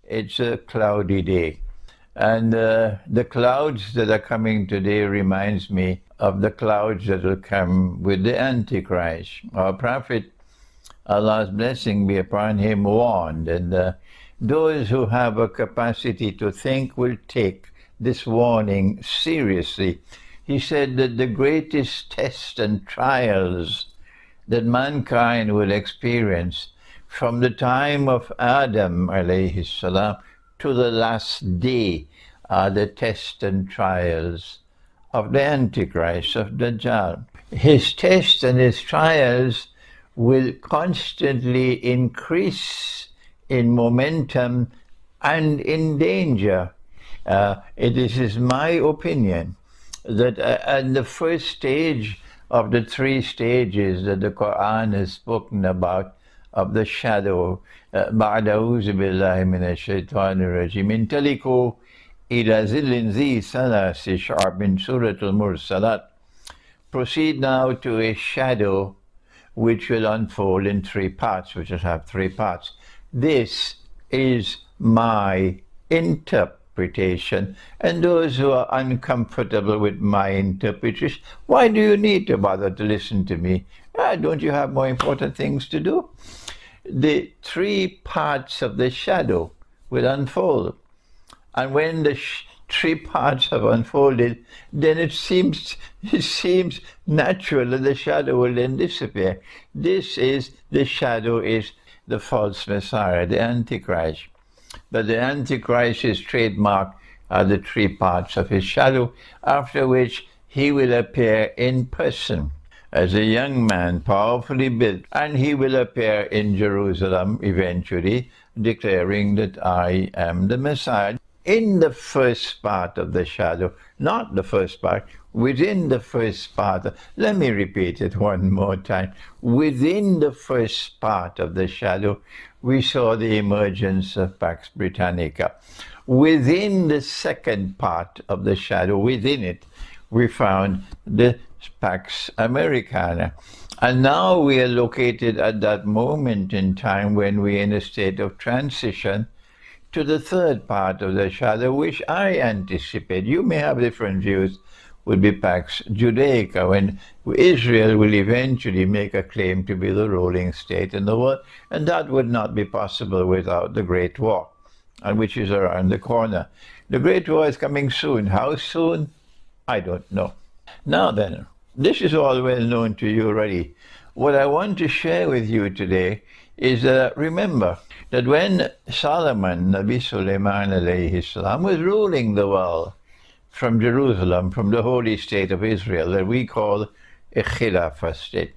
It's a cloudy day. And the clouds that are coming today reminds me of the clouds that will come with the Antichrist. Our prophet, Allah's blessing be upon him, warned, and those who have a capacity to think will take this warning seriously. He said that the greatest tests and trials that mankind will experience from the time of Adam alayhi salam to the last day are the tests and trials of the Antichrist, of Dajjal. His tests and his trials will constantly increase in momentum and in danger. It is my opinion that at the first stage of the three stages that the Quran has spoken about, of the shadow, بعد أعوذ بالله من الشيطان الرجيم انطلقوا إلى ظل ذي ثلاث شعب من سورة المرسلات. Proceed now to a shadow which will unfold in three parts, which will have three parts. This is my interpretation, and those who are uncomfortable with my interpretation, why do you need to bother to listen to me? Don't you have more important things to do? The three parts of the shadow will unfold, and when the three parts have unfolded, then it seems natural that the shadow will then disappear. The shadow is the false Messiah, the Antichrist. But the Antichrist's trademark are the three parts of his shadow, after which he will appear in person as a young man, powerfully built, and he will appear in Jerusalem eventually, declaring that I am the Messiah. In the first part of the shadow, not the first part, within the first part, let me repeat it one more time. Within the first part of the shadow, we saw the emergence of Pax Britannica. Within the second part of the shadow, within it, we found the Pax Americana. And now we are located at that moment in time when we are in a state of transition to the third part of the shadow, which I anticipate, you may have different views, would be Pax Judaica, when Israel will eventually make a claim to be the ruling state in the world, and that would not be possible without the Great War, and which is around the corner. The Great War is coming soon. How soon? I don't know. Now then, this is all well known to you already. What I want to share with you today is remember that when Solomon, Nabi Sulaiman alayhi salam, was ruling the world from Jerusalem, from the holy state of Israel that we call a Khilafah state,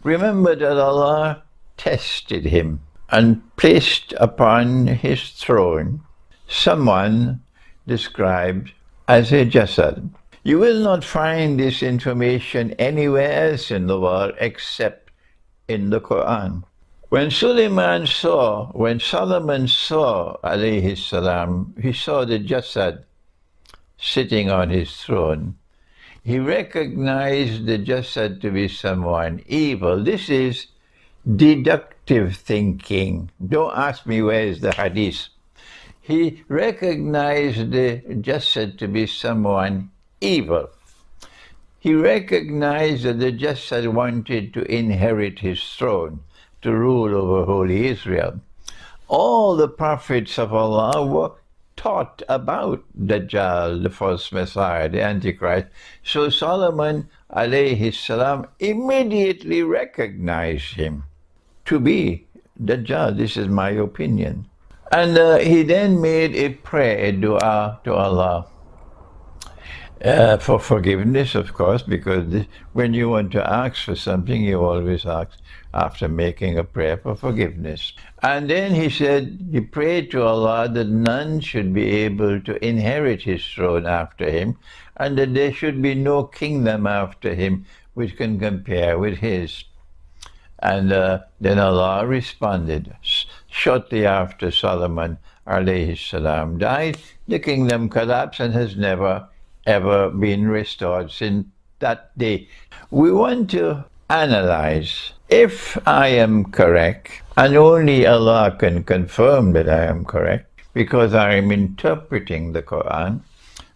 remember that Allah tested him and placed upon his throne someone described as a Jasad. You will not find this information anywhere else in the world except in the Quran. When Solomon saw, alayhi salam, he saw the Jasad sitting on his throne, he recognized the Jasad to be someone evil. This is deductive thinking. Don't ask me where is the hadith. He recognized the Jasad to be someone evil. He recognized that the Jasad wanted to inherit his throne, to rule over holy Israel. All the prophets of Allah were taught about Dajjal, the false Messiah, the Antichrist. So Solomon alayhi salam immediately recognized him to be Dajjal. This is my opinion. And he then made a prayer, a dua to Allah. For forgiveness, of course, because when you want to ask for something, you always ask after making a prayer for forgiveness. And then he prayed to Allah that none should be able to inherit his throne after him, and that there should be no kingdom after him which can compare with his. And then Allah responded. Shortly after Solomon alayhi salam died, the kingdom collapsed and has never ever been restored since that day. We want to analyze if I am correct, and only Allah can confirm that I am correct, because I am interpreting the Quran,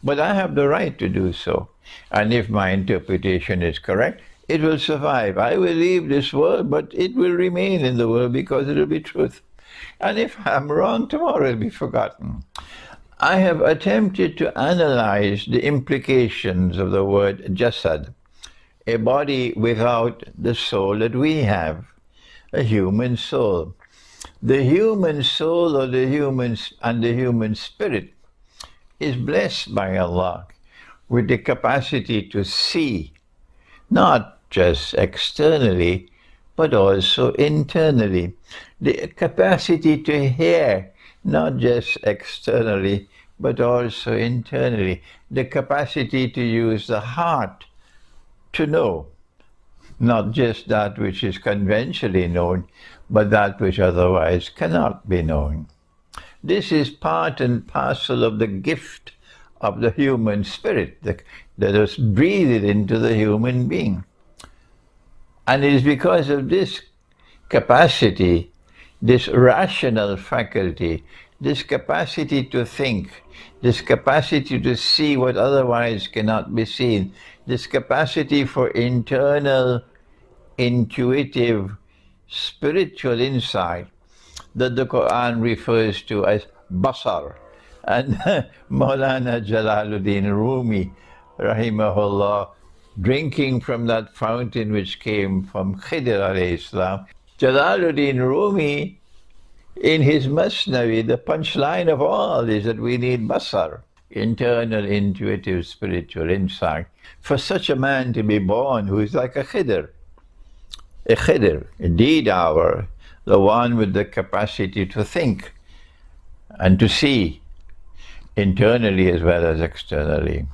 but I have the right to do so. And if my interpretation is correct, it will survive. I will leave this world, but it will remain in the world because it will be truth. And if I'm wrong, tomorrow it will be forgotten. I have attempted to analyze the implications of the word jasad, a body without the soul that we have, a human soul. The human soul or the human spirit is blessed by Allah with the capacity to see, not just externally, but also internally. The capacity to hear, not just externally, but also internally. The capacity to use the heart to know, not just that which is conventionally known, but that which otherwise cannot be known. This is part and parcel of the gift of the human spirit that was breathed into the human being. And it is because of this capacity, this rational faculty, this capacity to think, this capacity to see what otherwise cannot be seen, this capacity for internal, intuitive, spiritual insight that the Quran refers to as basar. And Maulana Jalaluddin Rumi, rahimahullah, drinking from that fountain which came from Khidr alayhi salam, Jalaluddin Rumi, in his Masnavi, the punchline of all is that we need basar, internal, intuitive, spiritual insight, for such a man to be born who is like a Khidr, indeed the one with the capacity to think and to see, internally as well as externally.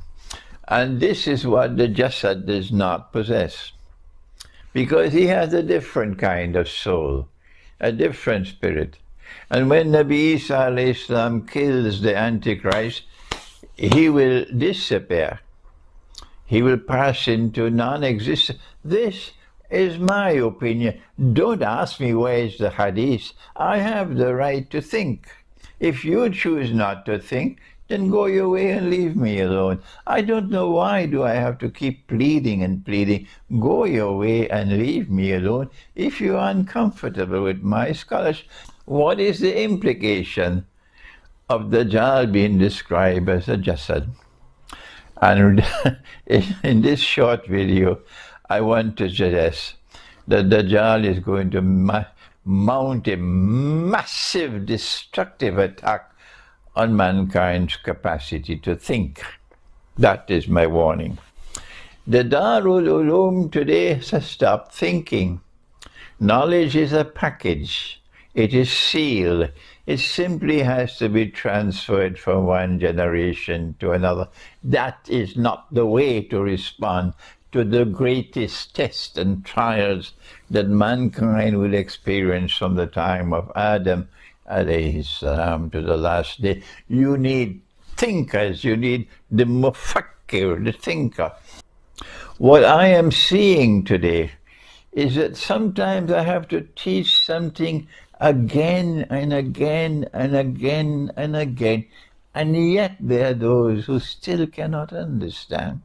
And this is what the jasad does not possess, because he has a different kind of soul, a different spirit. And when Nabi Isa alayhi salam kills the Antichrist, he will disappear. He will pass into non-existence. This is my opinion. Don't ask me where is the hadith. I have the right to think. If you choose not to think, then go your way and leave me alone. I don't know why do I have to keep pleading and pleading. Go your way and leave me alone if you're uncomfortable with my scholarship. What is the implication of Dajjal being described as a jasad? And in this short video, I want to suggest that Dajjal is going to mount a massive destructive attack on mankind's capacity to think. That is my warning. The Darul Uloom today has stopped thinking. Knowledge is a package. It is sealed. It simply has to be transferred from one generation to another. That is not the way to respond to the greatest tests and trials that mankind will experience from the time of Adam alayhi salam to the last day. You need thinkers. You need the mufakkir, the thinker. What I am seeing today is that sometimes I have to teach something again and again and again and again, and yet there are those who still cannot understand.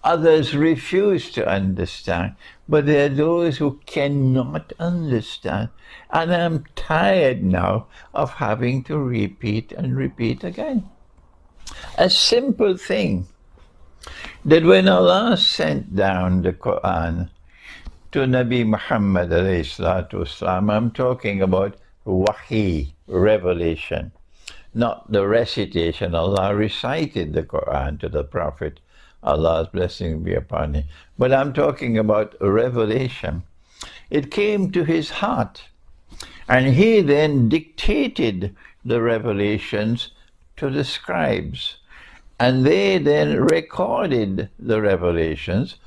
Others refuse to understand, but there are those who cannot understand. And I'm tired now of having to repeat and repeat again. A simple thing, that when Allah sent down the Quran to Nabi Muhammad alayhi salatu wasalam, I'm talking about wahi, revelation, not the recitation. Allah recited the Quran to the Prophet, Allah's blessing be upon him. But I'm talking about revelation. It came to his heart, and he then dictated the revelations to the scribes, and they then recorded the revelations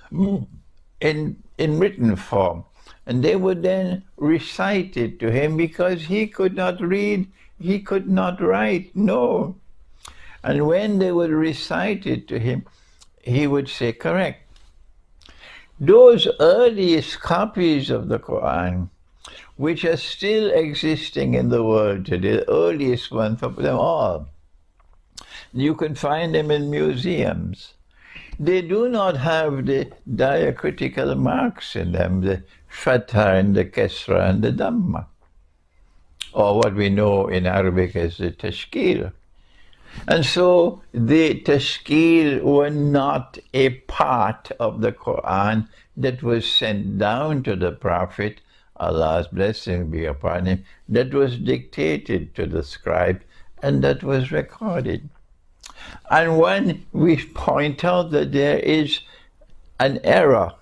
in written form, and they would then recite it to him because he could not read, he could not write, no. And when they would recite it to him, he would say, correct. Those earliest copies of the Quran which are still existing in the world today, the earliest ones of them all. You can find them in museums. They do not have the diacritical marks in them, the fatha and the kesra and the dhamma, or what we know in Arabic as the tashkil. And so the tashkil were not a part of the Quran that was sent down to the Prophet, Allah's blessing be upon him, that was dictated to the scribe and that was recorded. And when we point out that there is an error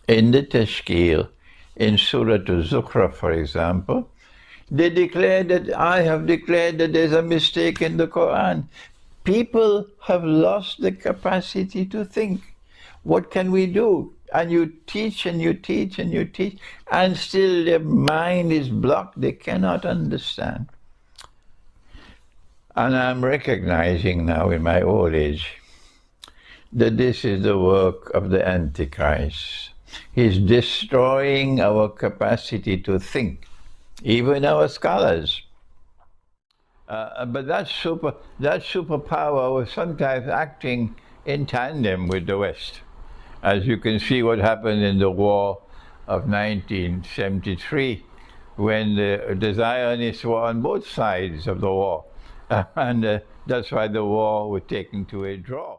in the tashkil, in Surah Al-Zukhruf, for example, they declare that I have declared that there's a mistake in the Quran. People have lost the capacity to think. What can we do? And you teach and you teach and you teach, and still their mind is blocked. They cannot understand. And I'm recognizing now in my old age that this is the work of the Antichrist. He's destroying our capacity to think, even our scholars. But that superpower was sometimes acting in tandem with the West. As you can see what happened in the war of 1973, when the Zionists were on both sides of the war. And that's why the war was taken to a draw.